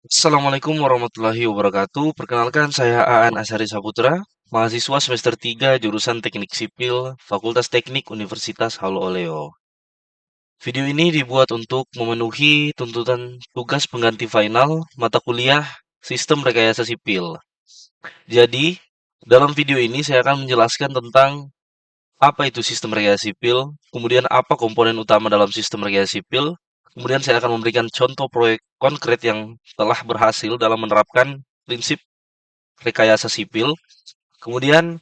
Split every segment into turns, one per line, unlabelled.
Assalamualaikum warahmatullahi wabarakatuh. Perkenalkan saya Aan Asari Saputra, mahasiswa semester 3 jurusan Teknik Sipil, Fakultas Teknik Universitas Halo Oleo. Video ini dibuat untuk memenuhi tuntutan tugas pengganti final mata kuliah Sistem Rekayasa Sipil. Jadi, dalam video ini saya akan menjelaskan tentang apa itu sistem rekayasa sipil, kemudian apa komponen utama dalam sistem rekayasa sipil, kemudian saya akan memberikan contoh proyek konkret yang telah berhasil dalam menerapkan prinsip rekayasa sipil, kemudian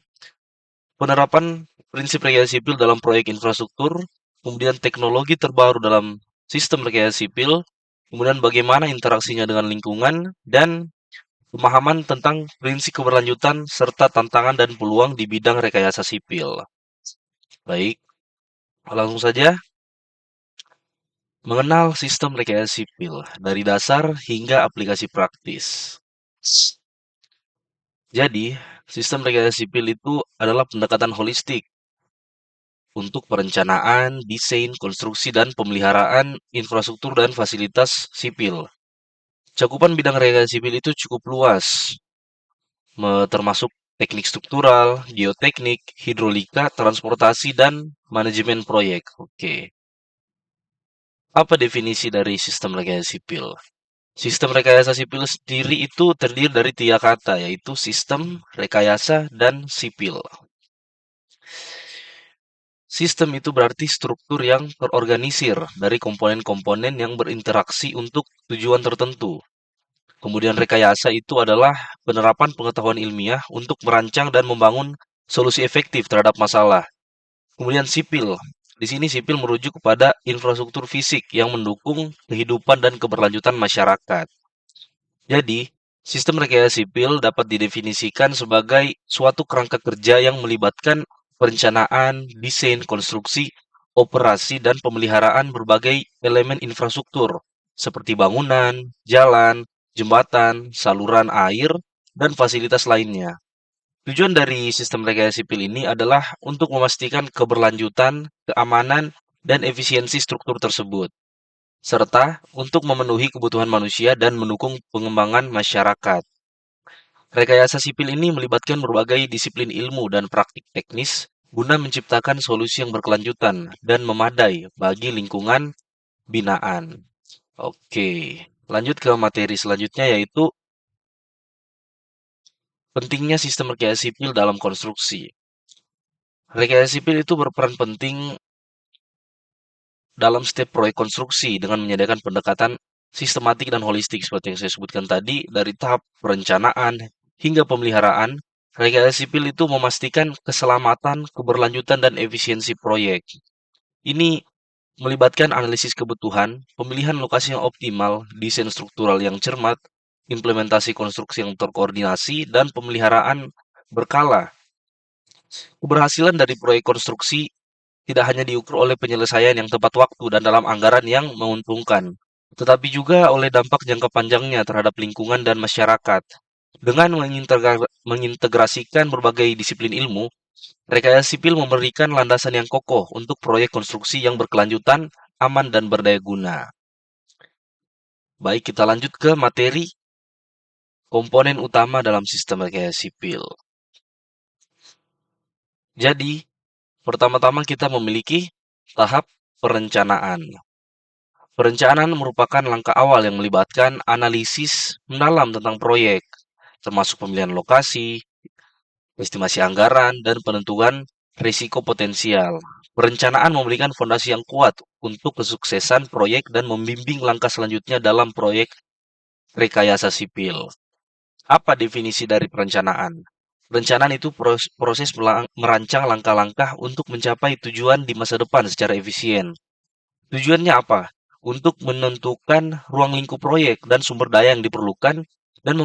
penerapan prinsip rekayasa sipil dalam proyek infrastruktur, kemudian teknologi terbaru dalam sistem rekayasa sipil, kemudian bagaimana interaksinya dengan lingkungan, dan pemahaman tentang prinsip keberlanjutan serta tantangan dan peluang di bidang rekayasa sipil. Baik, langsung saja. Mengenal sistem rekayasa sipil dari dasar hingga aplikasi praktis. Jadi, sistem rekayasa sipil itu adalah pendekatan holistik untuk perencanaan, desain, konstruksi, dan pemeliharaan infrastruktur dan fasilitas sipil. Cakupan bidang rekayasa sipil itu cukup luas, termasuk teknik struktural, geoteknik, hidrolika, transportasi, dan manajemen proyek. Oke, apa definisi dari sistem rekayasa sipil? Sistem rekayasa sipil sendiri itu terdiri dari tiga kata, yaitu sistem, rekayasa, dan sipil. Sistem itu berarti struktur yang terorganisir dari komponen-komponen yang berinteraksi untuk tujuan tertentu. Kemudian rekayasa itu adalah penerapan pengetahuan ilmiah untuk merancang dan membangun solusi efektif terhadap masalah. Kemudian sipil. Di sini sipil merujuk kepada infrastruktur fisik yang mendukung kehidupan dan keberlanjutan masyarakat. Jadi, sistem rekayasa sipil dapat didefinisikan sebagai suatu kerangka kerja yang melibatkan perencanaan, desain, konstruksi, operasi, dan pemeliharaan berbagai elemen infrastruktur seperti bangunan, jalan, jembatan, saluran air, dan fasilitas lainnya. Tujuan dari sistem rekayasa sipil ini adalah untuk memastikan keberlanjutan, keamanan, dan efisiensi struktur tersebut serta untuk memenuhi kebutuhan manusia dan mendukung pengembangan masyarakat. Rekayasa sipil ini melibatkan berbagai disiplin ilmu dan praktik teknis guna menciptakan solusi yang berkelanjutan dan memadai bagi lingkungan binaan. Oke, lanjut ke materi selanjutnya yaitu pentingnya sistem rekayasa sipil dalam konstruksi. Rekayasa sipil itu berperan penting dalam setiap proyek konstruksi dengan menyediakan pendekatan sistematik dan holistik seperti yang saya sebutkan tadi, dari tahap perencanaan hingga pemeliharaan. Rekayasa sipil itu memastikan keselamatan, keberlanjutan, dan efisiensi proyek. Ini melibatkan analisis kebutuhan, pemilihan lokasi yang optimal, desain struktural yang cermat, implementasi konstruksi yang terkoordinasi, dan pemeliharaan berkala. Keberhasilan dari proyek konstruksi tidak hanya diukur oleh penyelesaian yang tepat waktu dan dalam anggaran yang menguntungkan, tetapi juga oleh dampak jangka panjangnya terhadap lingkungan dan masyarakat. Dengan mengintegrasikan berbagai disiplin ilmu, rekayasa sipil memberikan landasan yang kokoh untuk proyek konstruksi yang berkelanjutan, aman, dan berdaya guna. Baik, kita lanjut ke materi komponen utama dalam sistem rekayasa sipil. Jadi, pertama-tama kita memiliki tahap perencanaan. Perencanaan merupakan langkah awal yang melibatkan analisis mendalam tentang proyek, termasuk pemilihan lokasi, estimasi anggaran, dan penentuan risiko potensial. Perencanaan memberikan fondasi yang kuat untuk kesuksesan proyek dan membimbing langkah selanjutnya dalam proyek rekayasa sipil. Apa definisi dari perencanaan? Perencanaan itu proses merancang langkah-langkah untuk mencapai tujuan di masa depan secara efisien. Tujuannya apa? Untuk menentukan ruang lingkup proyek dan sumber daya yang diperlukan dan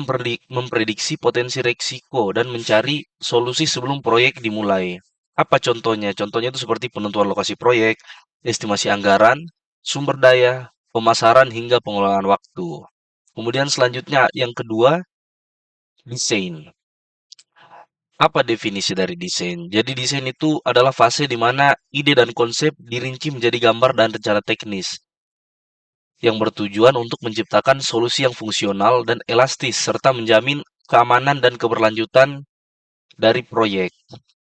memprediksi potensi risiko dan mencari solusi sebelum proyek dimulai. Apa contohnya? Contohnya itu seperti penentuan lokasi proyek, estimasi anggaran, sumber daya, pemasaran hingga pengelolaan waktu. Kemudian selanjutnya yang kedua, desain. Apa definisi dari desain? Jadi desain itu adalah fase di mana ide dan konsep dirinci menjadi gambar dan rencana teknis. yang bertujuan untuk menciptakan solusi yang fungsional dan elastis serta menjamin keamanan dan keberlanjutan dari proyek.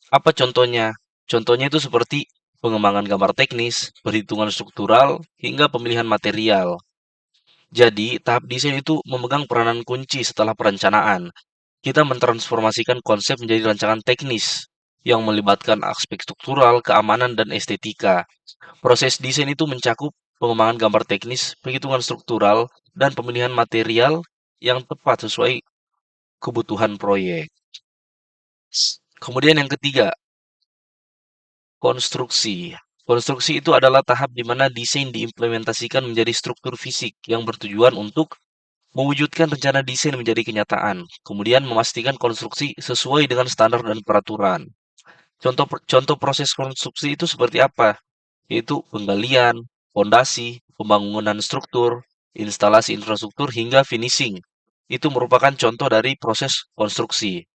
Apa contohnya? Contohnya itu seperti pengembangan gambar teknis, perhitungan struktural, hingga pemilihan material. Jadi, tahap desain itu memegang peranan kunci setelah perencanaan. Kita mentransformasikan konsep menjadi rancangan teknis yang melibatkan aspek struktural, keamanan, dan estetika. Proses desain itu mencakup pengembangan gambar teknis, perhitungan struktural, dan pemilihan material yang tepat sesuai kebutuhan proyek. Kemudian yang ketiga, konstruksi. Konstruksi itu adalah tahap di mana desain diimplementasikan menjadi struktur fisik yang bertujuan untuk mewujudkan rencana desain menjadi kenyataan, kemudian memastikan konstruksi sesuai dengan standar dan peraturan. Contoh proses konstruksi itu seperti apa? Yaitu penggalian, fondasi, pembangunan struktur, instalasi infrastruktur, hingga finishing. Itu merupakan contoh dari proses konstruksi.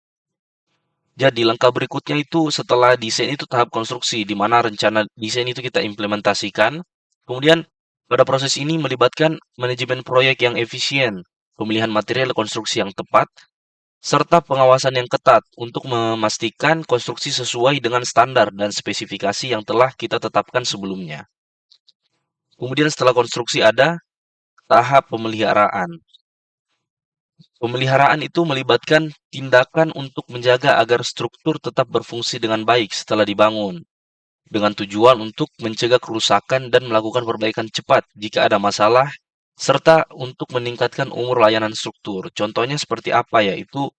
Jadi langkah berikutnya itu setelah desain itu tahap konstruksi, di mana rencana desain itu kita implementasikan. Kemudian pada proses ini melibatkan manajemen proyek yang efisien, pemilihan material konstruksi yang tepat, serta pengawasan yang ketat untuk memastikan konstruksi sesuai dengan standar dan spesifikasi yang telah kita tetapkan sebelumnya. Kemudian setelah konstruksi ada tahap pemeliharaan. Pemeliharaan itu melibatkan tindakan untuk menjaga agar struktur tetap berfungsi dengan baik setelah dibangun, dengan tujuan untuk mencegah kerusakan dan melakukan perbaikan cepat jika ada masalah, serta untuk meningkatkan umur layanan struktur. Contohnya seperti apa, yaitu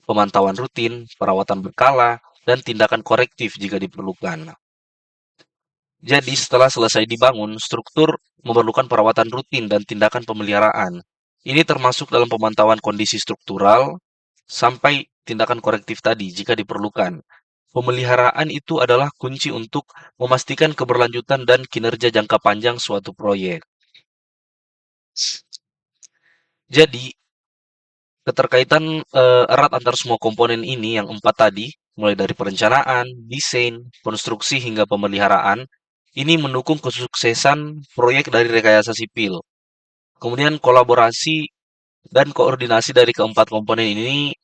pemantauan rutin, perawatan berkala, dan tindakan korektif jika diperlukan. Jadi setelah selesai dibangun, struktur memerlukan perawatan rutin dan tindakan pemeliharaan. Ini termasuk dalam pemantauan kondisi struktural sampai tindakan korektif tadi jika diperlukan. Pemeliharaan itu adalah kunci untuk memastikan keberlanjutan dan kinerja jangka panjang suatu proyek. Jadi, keterkaitan erat antar semua komponen ini yang empat tadi, mulai dari perencanaan, desain, konstruksi hingga pemeliharaan, ini mendukung kesuksesan proyek dari rekayasa sipil. Kemudian kolaborasi dan koordinasi dari keempat komponen ini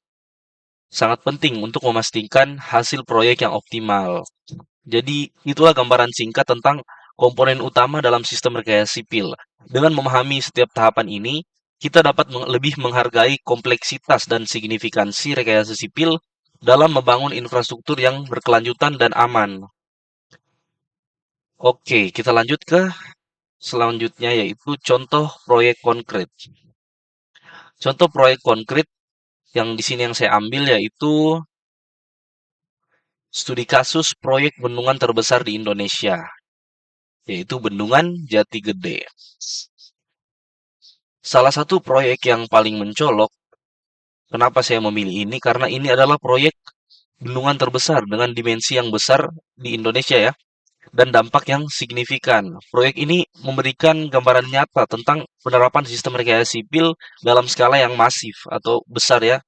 sangat penting untuk memastikan hasil proyek yang optimal. Jadi, itulah gambaran singkat tentang komponen utama dalam sistem rekayasa sipil. Dengan memahami setiap tahapan ini, kita dapat lebih menghargai kompleksitas dan signifikansi rekayasa sipil dalam membangun infrastruktur yang berkelanjutan dan aman. Oke, kita lanjut ke selanjutnya, yaitu contoh proyek konkret. Contoh proyek konkret yang di sini yang saya ambil yaitu studi kasus proyek bendungan terbesar di Indonesia, yaitu Bendungan Jati Gede. Salah satu proyek yang paling mencolok, kenapa saya memilih ini? Karena ini adalah proyek bendungan terbesar dengan dimensi yang besar di Indonesia ya, dan dampak yang signifikan. Proyek ini memberikan gambaran nyata tentang penerapan sistem rekayasa sipil dalam skala yang masif atau besar ya.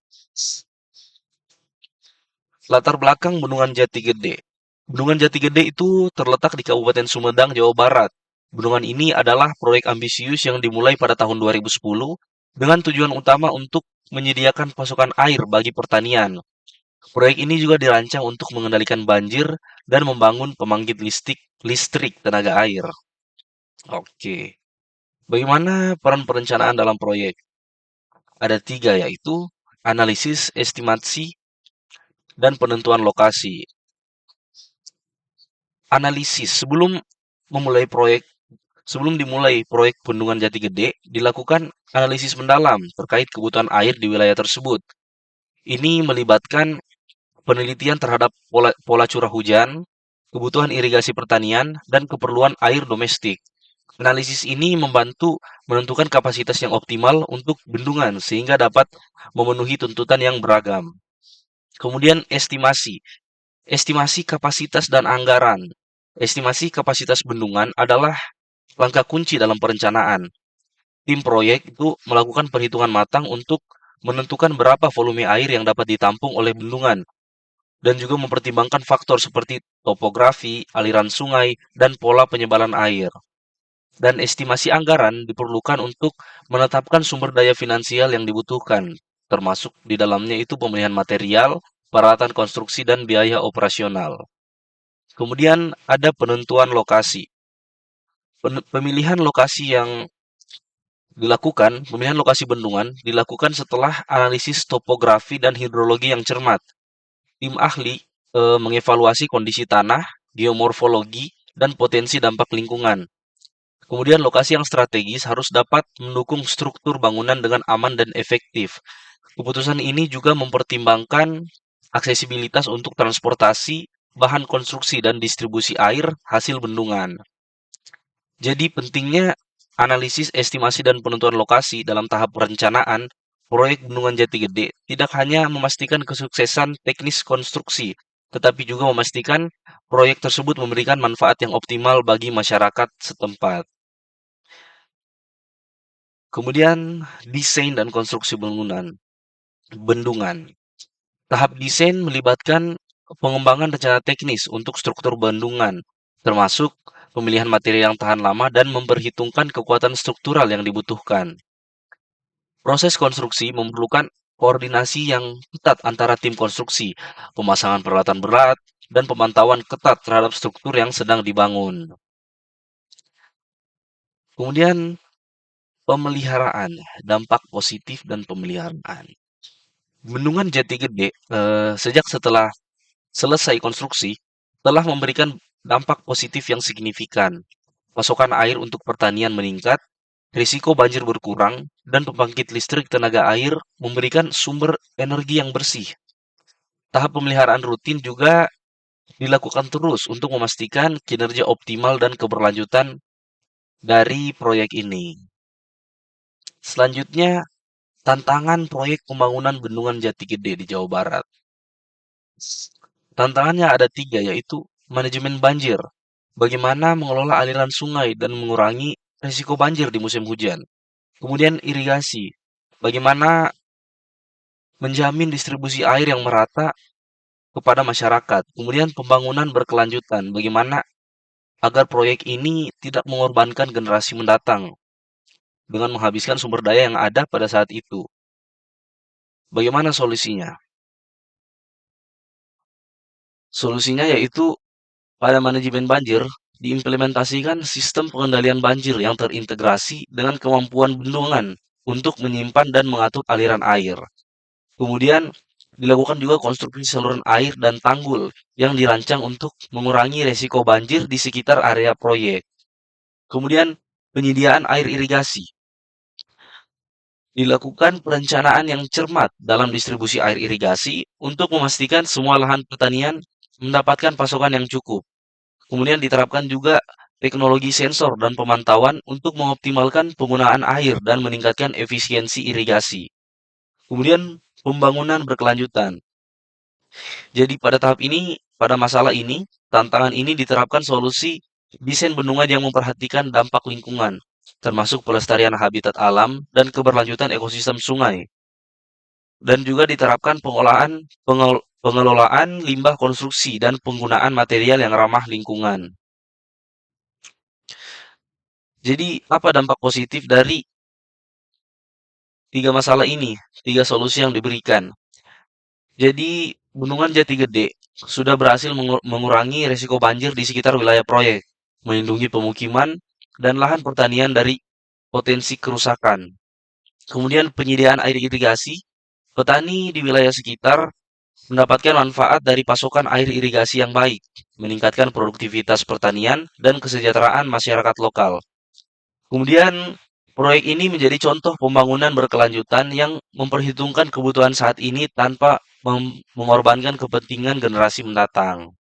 Latar belakang Bendungan Jati Gede. Bendungan Jati Gede itu terletak di Kabupaten Sumedang, Jawa Barat. Bendungan ini adalah proyek ambisius yang dimulai pada tahun 2010 dengan tujuan utama untuk menyediakan pasokan air bagi pertanian. Proyek ini juga dirancang untuk mengendalikan banjir dan membangun pembangkit listrik tenaga air. Oke, bagaimana peran perencanaan dalam proyek? Ada tiga, yaitu analisis, estimasi, dan penentuan lokasi. Analisis sebelum dimulai proyek Bendungan Jati Gede, dilakukan analisis mendalam terkait kebutuhan air di wilayah tersebut. Ini melibatkan penelitian terhadap pola curah hujan, kebutuhan irigasi pertanian, dan keperluan air domestik. Analisis ini membantu menentukan kapasitas yang optimal untuk bendungan sehingga dapat memenuhi tuntutan yang beragam. Kemudian estimasi. Estimasi kapasitas dan anggaran. Estimasi kapasitas bendungan adalah langkah kunci dalam perencanaan. Tim proyek itu melakukan perhitungan matang untuk menentukan berapa volume air yang dapat ditampung oleh bendungan dan juga mempertimbangkan faktor seperti topografi, aliran sungai, dan pola penyebaran air. dan estimasi anggaran diperlukan untuk menetapkan sumber daya finansial yang dibutuhkan, termasuk di dalamnya itu pemilihan material, peralatan konstruksi, dan biaya operasional. Kemudian ada penentuan lokasi. Pemilihan lokasi yang pemilihan lokasi bendungan dilakukan setelah analisis topografi dan hidrologi yang cermat. Tim ahli mengevaluasi kondisi tanah, geomorfologi, dan potensi dampak lingkungan. Kemudian lokasi yang strategis harus dapat mendukung struktur bangunan dengan aman dan efektif. Keputusan ini juga mempertimbangkan aksesibilitas untuk transportasi, bahan konstruksi, dan distribusi air hasil bendungan. Jadi pentingnya analisis, estimasi, dan penentuan lokasi dalam tahap perencanaan proyek Bendungan Jati Gede tidak hanya memastikan kesuksesan teknis konstruksi, tetapi juga memastikan proyek tersebut memberikan manfaat yang optimal bagi masyarakat setempat. Kemudian desain dan konstruksi bendungan. Tahap desain melibatkan pengembangan rencana teknis untuk struktur bendungan, termasuk pemilihan materi yang tahan lama dan memperhitungkan kekuatan struktural yang dibutuhkan. Proses konstruksi memerlukan koordinasi yang ketat antara tim konstruksi, pemasangan peralatan berat, dan pemantauan ketat terhadap struktur yang sedang dibangun. Kemudian pemeliharaan, dampak positif dan pemeliharaan. Bendungan Jati Gede, sejak setelah selesai konstruksi, telah memberikan dampak positif yang signifikan. Pasokan air untuk pertanian meningkat, risiko banjir berkurang, dan pembangkit listrik tenaga air memberikan sumber energi yang bersih. Tahap pemeliharaan rutin juga dilakukan terus untuk memastikan kinerja optimal dan keberlanjutan dari proyek ini. Selanjutnya, tantangan proyek pembangunan Bendungan Jati Gede di Jawa Barat. Tantangannya ada tiga, yaitu manajemen banjir. Bagaimana mengelola aliran sungai dan mengurangi risiko banjir di musim hujan. Kemudian irigasi. Bagaimana menjamin distribusi air yang merata kepada masyarakat. Kemudian pembangunan berkelanjutan. Bagaimana agar proyek ini tidak mengorbankan generasi mendatang dengan menghabiskan sumber daya yang ada pada saat itu. Bagaimana solusinya? Solusinya yaitu pada manajemen banjir, diimplementasikan sistem pengendalian banjir yang terintegrasi dengan kemampuan bendungan untuk menyimpan dan mengatur aliran air. Kemudian dilakukan juga konstruksi saluran air dan tanggul yang dirancang untuk mengurangi resiko banjir di sekitar area proyek. Kemudian penyediaan air irigasi. Dilakukan perencanaan yang cermat dalam distribusi air irigasi untuk memastikan semua lahan pertanian mendapatkan pasokan yang cukup. Kemudian diterapkan juga teknologi sensor dan pemantauan untuk mengoptimalkan penggunaan air dan meningkatkan efisiensi irigasi. Kemudian pembangunan berkelanjutan. Jadi pada masalah ini, tantangan ini diterapkan solusi desain bendungan yang memperhatikan dampak lingkungan, termasuk pelestarian habitat alam dan keberlanjutan ekosistem sungai. Dan juga diterapkan pengelolaan limbah konstruksi dan penggunaan material yang ramah lingkungan. Jadi, apa dampak positif dari tiga masalah ini, tiga solusi yang diberikan? Jadi, Bendungan Jati Gede sudah berhasil mengurangi risiko banjir di sekitar wilayah proyek, melindungi pemukiman dan lahan pertanian dari potensi kerusakan. Kemudian penyediaan air irigasi, petani di wilayah sekitar mendapatkan manfaat dari pasokan air irigasi yang baik, meningkatkan produktivitas pertanian dan kesejahteraan masyarakat lokal. Kemudian, proyek ini menjadi contoh pembangunan berkelanjutan yang memperhitungkan kebutuhan saat ini tanpa mengorbankan kepentingan generasi mendatang.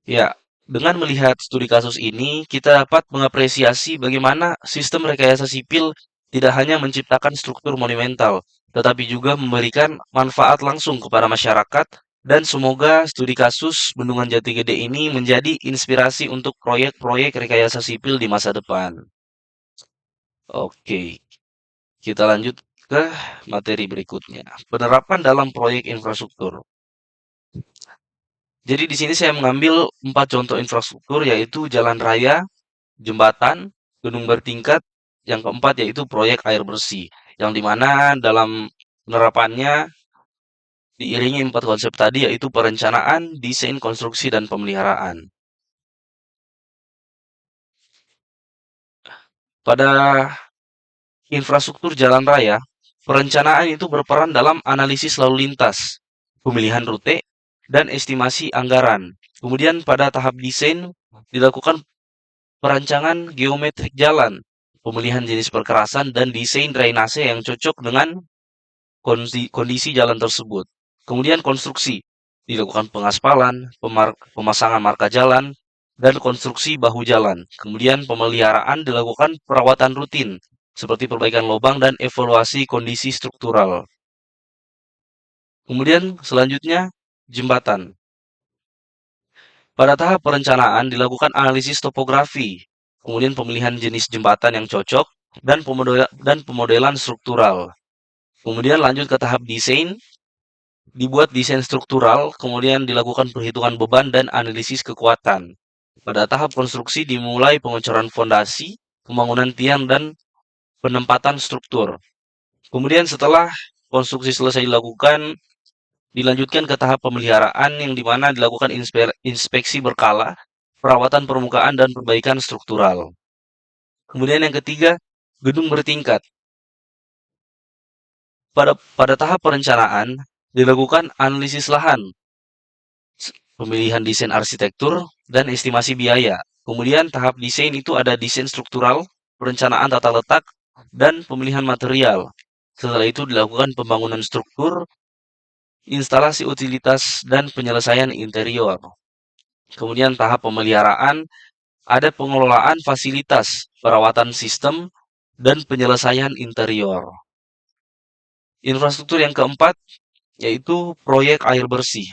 Ya, dengan melihat studi kasus ini, kita dapat mengapresiasi bagaimana sistem rekayasa sipil tidak hanya menciptakan struktur monumental, tetapi juga memberikan manfaat langsung kepada masyarakat, dan semoga studi kasus Bendungan Jati Gede ini menjadi inspirasi untuk proyek-proyek rekayasa sipil di masa depan. Oke, kita lanjut ke materi berikutnya. Penerapan dalam proyek infrastruktur. Jadi di sini saya mengambil 4 contoh infrastruktur, yaitu jalan raya, jembatan, gedung bertingkat, yang keempat yaitu proyek air bersih, yang dimana dalam penerapannya diiringi empat konsep tadi yaitu perencanaan, desain, konstruksi, dan pemeliharaan. Pada infrastruktur jalan raya, perencanaan itu berperan dalam analisis lalu lintas, pemilihan rute, dan estimasi anggaran. Kemudian pada tahap desain dilakukan perancangan geometrik jalan, pemilihan jenis perkerasan, dan desain drainase yang cocok dengan kondisi jalan tersebut. Kemudian konstruksi, dilakukan pengaspalan, pemasangan marka jalan, dan konstruksi bahu jalan. Kemudian pemeliharaan dilakukan perawatan rutin, seperti perbaikan lubang dan evaluasi kondisi struktural. Kemudian selanjutnya, jembatan. Pada tahap perencanaan dilakukan analisis topografi, kemudian pemilihan jenis jembatan yang cocok, dan pemodelan struktural. Kemudian lanjut ke tahap desain, dibuat desain struktural, kemudian dilakukan perhitungan beban dan analisis kekuatan. Pada tahap konstruksi dimulai pengecoran fondasi, pembangunan tiang, dan penempatan struktur. Kemudian setelah konstruksi selesai dilakukan, dilanjutkan ke tahap pemeliharaan yang dimana dilakukan inspeksi berkala, perawatan permukaan, dan perbaikan struktural. Kemudian yang ketiga, gedung bertingkat. Pada tahap perencanaan, dilakukan analisis lahan, pemilihan desain arsitektur, dan estimasi biaya. Kemudian tahap desain itu ada desain struktural, perencanaan tata letak, dan pemilihan material. Setelah itu dilakukan pembangunan struktur, instalasi utilitas, dan penyelesaian interior. Kemudian tahap pemeliharaan, ada pengelolaan fasilitas, perawatan sistem, dan penyelesaian interior. Infrastruktur yang keempat, yaitu proyek air bersih.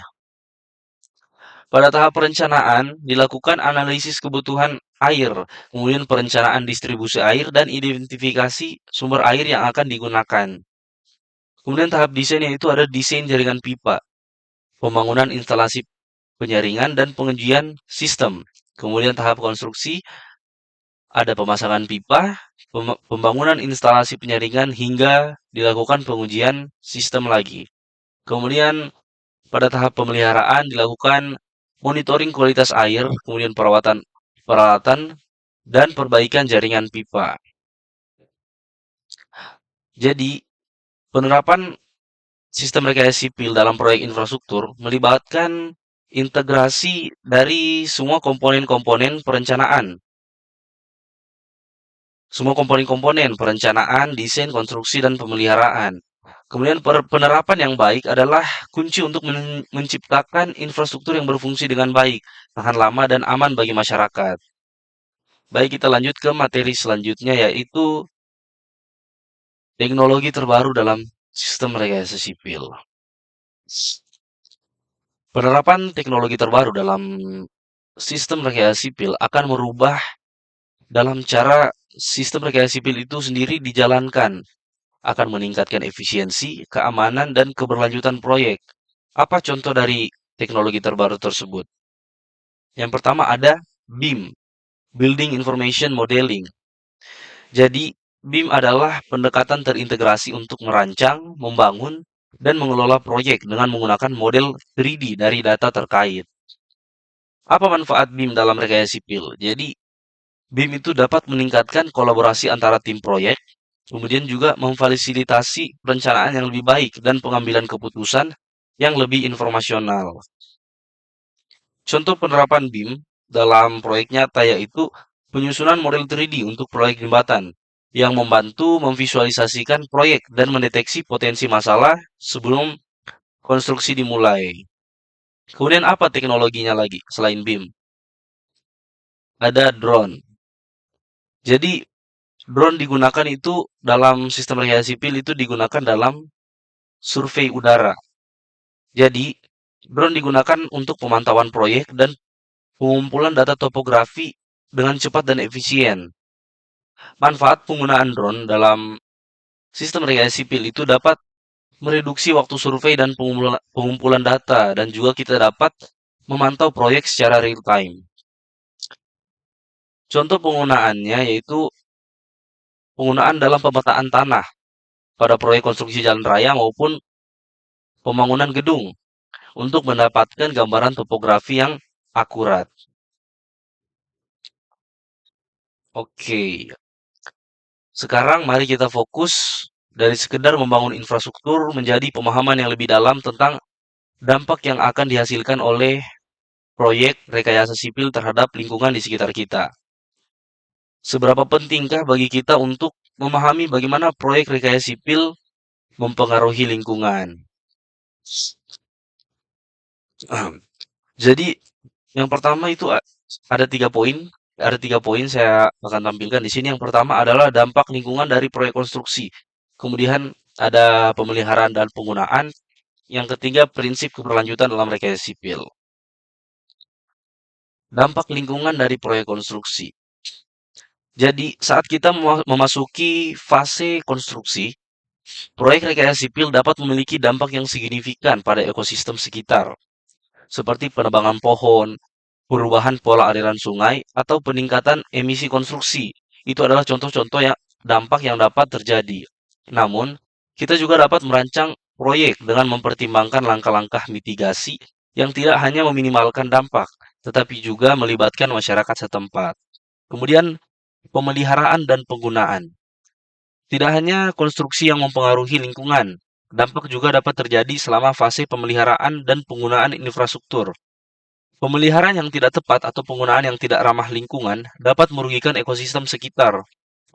Pada tahap perencanaan, dilakukan analisis kebutuhan air, kemudian perencanaan distribusi air, dan identifikasi sumber air yang akan digunakan. Kemudian tahap desain yaitu ada desain jaringan pipa, pembangunan instalasi penyaringan, dan pengujian sistem. Kemudian tahap konstruksi, ada pemasangan pipa, pembangunan instalasi penyaringan, hingga dilakukan pengujian sistem lagi. Kemudian pada tahap pemeliharaan dilakukan monitoring kualitas air, kemudian perawatan peralatan, dan perbaikan jaringan pipa. Jadi, penerapan sistem rekayasa sipil dalam proyek infrastruktur melibatkan integrasi dari semua komponen-komponen perencanaan. Semua komponen-komponen perencanaan, desain, konstruksi, dan pemeliharaan. Kemudian penerapan yang baik adalah kunci untuk menciptakan infrastruktur yang berfungsi dengan baik, tahan lama, dan aman bagi masyarakat. Baik, kita lanjut ke materi selanjutnya yaitu teknologi terbaru dalam sistem rekayasa sipil. Penerapan teknologi terbaru dalam sistem rekayasa sipil akan merubah dalam cara sistem rekayasa sipil itu sendiri dijalankan, akan meningkatkan efisiensi, keamanan, dan keberlanjutan proyek. Apa contoh dari teknologi terbaru tersebut? Yang pertama ada BIM, Building Information Modeling. Jadi, BIM adalah pendekatan terintegrasi untuk merancang, membangun, dan mengelola proyek dengan menggunakan model 3D dari data terkait. Apa manfaat BIM dalam rekayasa sipil? Jadi, BIM itu dapat meningkatkan kolaborasi antara tim proyek, kemudian juga memfasilitasi perencanaan yang lebih baik dan pengambilan keputusan yang lebih informasional. Contoh penerapan BIM dalam proyek nyata yaitu penyusunan model 3D untuk proyek jembatan yang membantu memvisualisasikan proyek dan mendeteksi potensi masalah sebelum konstruksi dimulai. Kemudian apa teknologinya lagi selain BIM? Ada drone. Jadi drone digunakan itu dalam sistem rekayasa sipil itu digunakan dalam survei udara. Jadi drone digunakan untuk pemantauan proyek dan pengumpulan data topografi dengan cepat dan efisien. Manfaat penggunaan drone dalam sistem rekayasa sipil itu dapat mereduksi waktu survei dan pengumpulan data, dan juga kita dapat memantau proyek secara real time. Contoh penggunaannya yaitu penggunaan dalam pemetaan tanah pada proyek konstruksi jalan raya maupun pembangunan gedung untuk mendapatkan gambaran topografi yang akurat. Oke, sekarang mari kita fokus dari sekedar membangun infrastruktur menjadi pemahaman yang lebih dalam tentang dampak yang akan dihasilkan oleh proyek rekayasa sipil terhadap lingkungan di sekitar kita. Seberapa pentingkah bagi kita untuk memahami bagaimana proyek rekayasa sipil mempengaruhi lingkungan? Jadi, yang pertama itu ada 3 poin. Ada 3 poin saya akan tampilkan di sini. Yang pertama adalah dampak lingkungan dari proyek konstruksi. Kemudian ada pemeliharaan dan penggunaan. Yang ketiga, prinsip keberlanjutan dalam rekayasa sipil. Dampak lingkungan dari proyek konstruksi. Jadi, saat kita memasuki fase konstruksi, proyek rekayasa sipil dapat memiliki dampak yang signifikan pada ekosistem sekitar, seperti penebangan pohon, perubahan pola aliran sungai, atau peningkatan emisi konstruksi. Itu adalah contoh-contoh dampak yang dapat terjadi. Namun, kita juga dapat merancang proyek dengan mempertimbangkan langkah-langkah mitigasi yang tidak hanya meminimalkan dampak, tetapi juga melibatkan masyarakat setempat. Kemudian, pemeliharaan dan penggunaan. Tidak hanya konstruksi yang mempengaruhi lingkungan, dampak juga dapat terjadi selama fase pemeliharaan dan penggunaan infrastruktur. Pemeliharaan yang tidak tepat atau penggunaan yang tidak ramah lingkungan dapat merugikan ekosistem sekitar.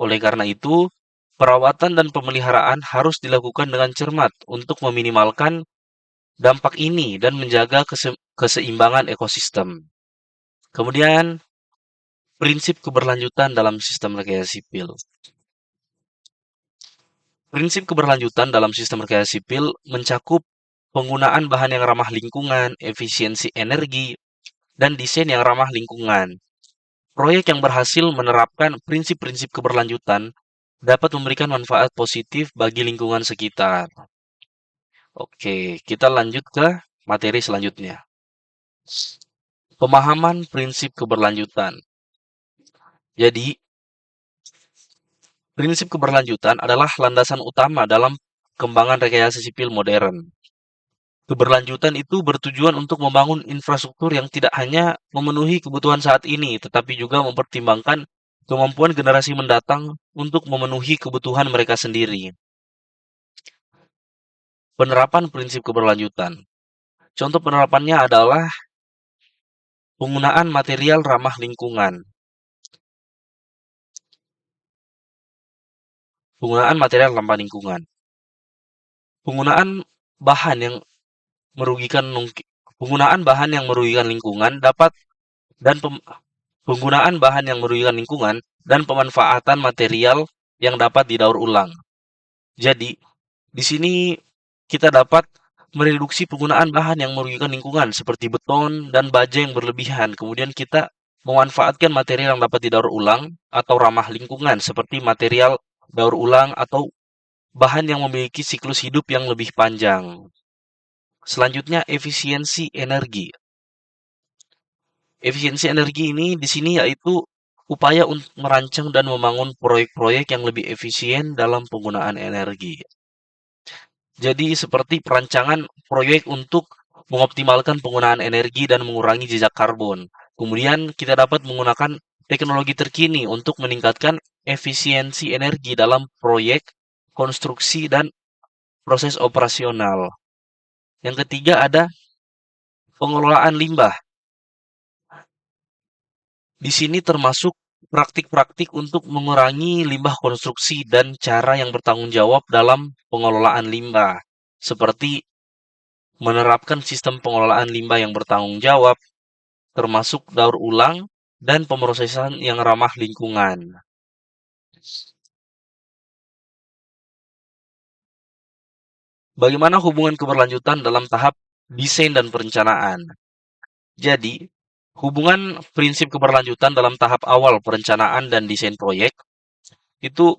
Oleh karena itu, perawatan dan pemeliharaan harus dilakukan dengan cermat untuk meminimalkan dampak ini dan menjaga keseimbangan ekosistem. Kemudian, prinsip keberlanjutan dalam sistem rekayasa sipil. Prinsip keberlanjutan dalam sistem rekayasa sipil mencakup penggunaan bahan yang ramah lingkungan, efisiensi energi, dan desain yang ramah lingkungan. Proyek yang berhasil menerapkan prinsip-prinsip keberlanjutan dapat memberikan manfaat positif bagi lingkungan sekitar. Oke, kita lanjut ke materi selanjutnya. Pemahaman prinsip keberlanjutan. Jadi, prinsip keberlanjutan adalah landasan utama dalam kembangan rekayasa sipil modern. Keberlanjutan itu bertujuan untuk membangun infrastruktur yang tidak hanya memenuhi kebutuhan saat ini, tetapi juga mempertimbangkan kemampuan generasi mendatang untuk memenuhi kebutuhan mereka sendiri. Penerapan prinsip keberlanjutan. Contoh penerapannya adalah penggunaan material ramah lingkungan. Penggunaan material ramah lingkungan. Penggunaan bahan yang merugikan penggunaan bahan yang merugikan lingkungan dapat dan penggunaan bahan yang merugikan lingkungan dan pemanfaatan material yang dapat didaur ulang. Jadi, di sini kita dapat mereduksi penggunaan bahan yang merugikan lingkungan seperti beton dan baja yang berlebihan. Kemudian kita memanfaatkan material yang dapat didaur ulang atau ramah lingkungan seperti material daur ulang atau bahan yang memiliki siklus hidup yang lebih panjang. Selanjutnya, efisiensi energi. Efisiensi energi ini di sini yaitu upaya untuk merancang dan membangun proyek-proyek yang lebih efisien dalam penggunaan energi. Jadi seperti perancangan proyek untuk mengoptimalkan penggunaan energi dan mengurangi jejak karbon. Kemudian kita dapat menggunakan teknologi terkini untuk meningkatkan efisiensi energi dalam proyek, konstruksi, dan proses operasional. Yang ketiga ada pengelolaan limbah. Di sini termasuk praktik-praktik untuk mengurangi limbah konstruksi dan cara yang bertanggung jawab dalam pengelolaan limbah, seperti menerapkan sistem pengelolaan limbah yang bertanggung jawab, termasuk daur ulang dan pemrosesan yang ramah lingkungan. Bagaimana hubungan keberlanjutan dalam tahap desain dan perencanaan? Jadi, hubungan prinsip keberlanjutan dalam tahap awal perencanaan dan desain proyek itu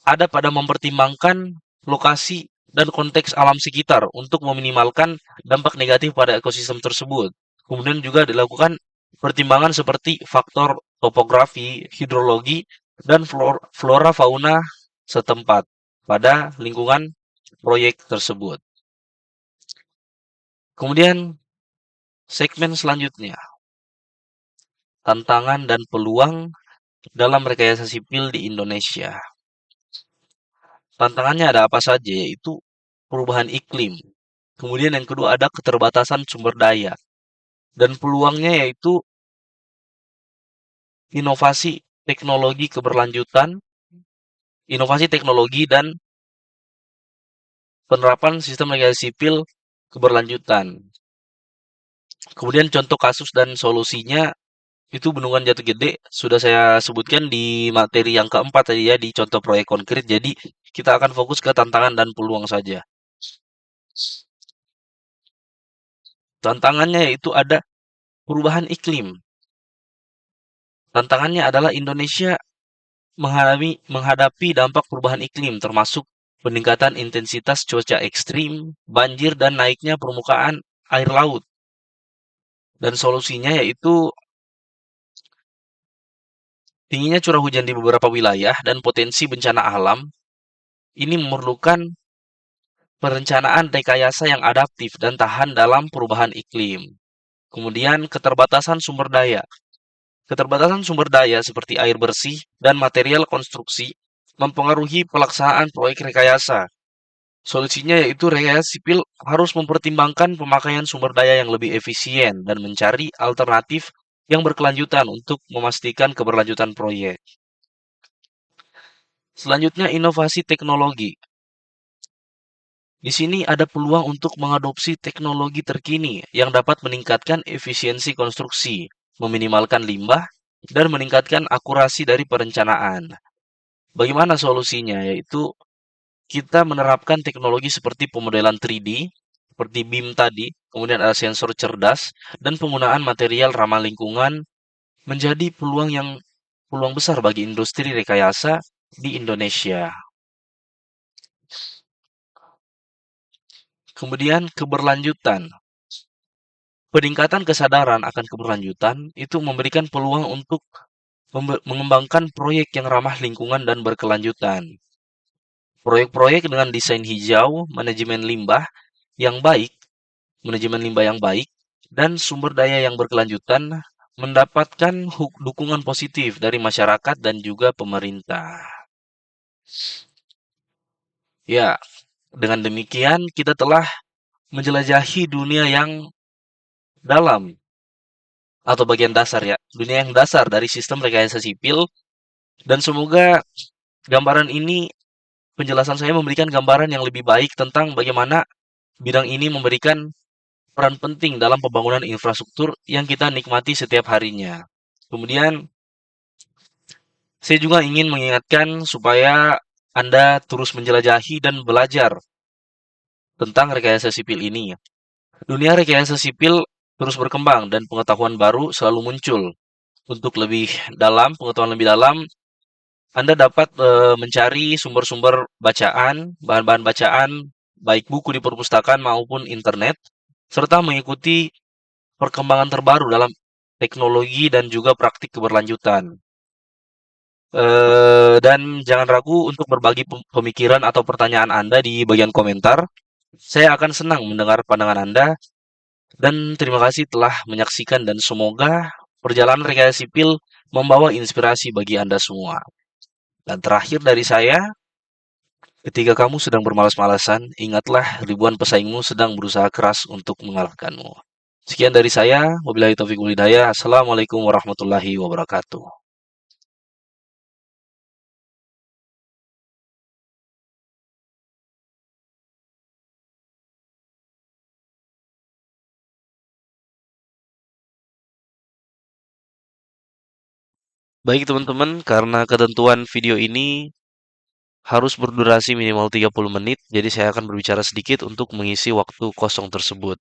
ada pada mempertimbangkan lokasi dan konteks alam sekitar untuk meminimalkan dampak negatif pada ekosistem tersebut. Kemudian juga dilakukan pertimbangan seperti faktor topografi, hidrologi, dan flora fauna setempat pada lingkungan proyek tersebut. Kemudian segmen selanjutnya, tantangan dan peluang dalam rekayasa sipil di Indonesia. Tantangannya ada apa saja, yaitu perubahan iklim. Kemudian yang kedua ada keterbatasan sumber daya. Dan peluangnya yaitu inovasi teknologi keberlanjutan, inovasi teknologi dan penerapan sistem rekayasa sipil keberlanjutan. Kemudian contoh kasus dan solusinya itu Bendungan Jati Gede sudah saya sebutkan di materi yang keempat tadi ya, di contoh proyek konkret. Jadi kita akan fokus ke tantangan dan peluang saja. Tantangannya yaitu ada perubahan iklim. Tantangannya adalah Indonesia menghadapi dampak perubahan iklim termasuk peningkatan intensitas cuaca ekstrim, banjir dan naiknya permukaan air laut. Dan solusinya yaitu tingginya curah hujan di beberapa wilayah dan potensi bencana alam. Ini memerlukan perencanaan rekayasa yang adaptif dan tahan dalam perubahan iklim. Kemudian keterbatasan sumber daya. Keterbatasan sumber daya seperti air bersih dan material konstruksi mempengaruhi pelaksanaan proyek rekayasa. Solusinya yaitu rekayasa sipil harus mempertimbangkan pemakaian sumber daya yang lebih efisien dan mencari alternatif yang berkelanjutan untuk memastikan keberlanjutan proyek. Selanjutnya, inovasi teknologi. Di sini ada peluang untuk mengadopsi teknologi terkini yang dapat meningkatkan efisiensi konstruksi, meminimalkan limbah, dan meningkatkan akurasi dari perencanaan. Bagaimana solusinya? Yaitu kita menerapkan teknologi seperti pemodelan 3D, seperti BIM tadi, kemudian ada sensor cerdas, dan penggunaan material ramah lingkungan menjadi peluang besar bagi industri rekayasa di Indonesia. Kemudian keberlanjutan. Peningkatan kesadaran akan keberlanjutan itu memberikan peluang untuk mengembangkan proyek yang ramah lingkungan dan berkelanjutan. Proyek-proyek dengan desain hijau, manajemen limbah yang baik, dan sumber daya yang berkelanjutan mendapatkan dukungan positif dari masyarakat dan juga pemerintah. Ya, dengan demikian kita telah menjelajahi dunia yang dalam atau bagian dasar ya, dunia yang dasar dari sistem rekayasa sipil dan semoga gambaran ini penjelasan saya memberikan gambaran yang lebih baik tentang bagaimana bidang ini memberikan peran penting dalam pembangunan infrastruktur yang kita nikmati setiap harinya. Kemudian saya juga ingin mengingatkan supaya Anda terus menjelajahi dan belajar tentang rekayasa sipil ini. Dunia rekayasa sipil terus berkembang dan pengetahuan baru selalu muncul. Untuk pengetahuan lebih dalam, Anda dapat mencari sumber-sumber bacaan, bahan-bahan bacaan, baik buku di perpustakaan maupun internet, serta mengikuti perkembangan terbaru dalam teknologi dan juga praktik keberlanjutan. Dan jangan ragu untuk berbagi pemikiran atau pertanyaan Anda di bagian komentar. Saya akan senang mendengar pandangan Anda dan terima kasih telah menyaksikan dan semoga perjalanan rekayasa sipil membawa inspirasi bagi Anda semua. Dan terakhir dari saya, ketika kamu sedang bermalas-malasan, ingatlah ribuan pesaingmu sedang berusaha keras untuk mengalahkanmu. Sekian dari saya, wabillahi taufiq wal hidayah. Assalamualaikum warahmatullahi wabarakatuh. Baik teman-teman, karena ketentuan video ini harus berdurasi minimal 30 menit, jadi saya akan berbicara sedikit untuk mengisi waktu kosong tersebut.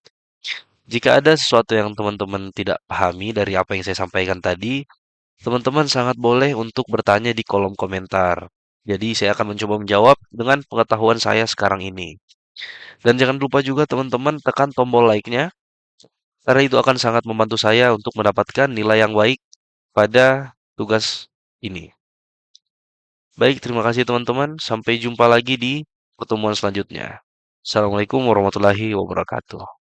Jika ada sesuatu yang teman-teman tidak pahami dari apa yang saya sampaikan tadi, teman-teman sangat boleh untuk bertanya di kolom komentar. Jadi saya akan mencoba menjawab dengan pengetahuan saya sekarang ini. Dan jangan lupa juga teman-teman tekan tombol like-nya karena itu akan sangat membantu saya untuk mendapatkan nilai yang baik pada tugas ini. Baik, terima kasih teman-teman. Sampai jumpa lagi di pertemuan selanjutnya. Assalamualaikum warahmatullahi wabarakatuh.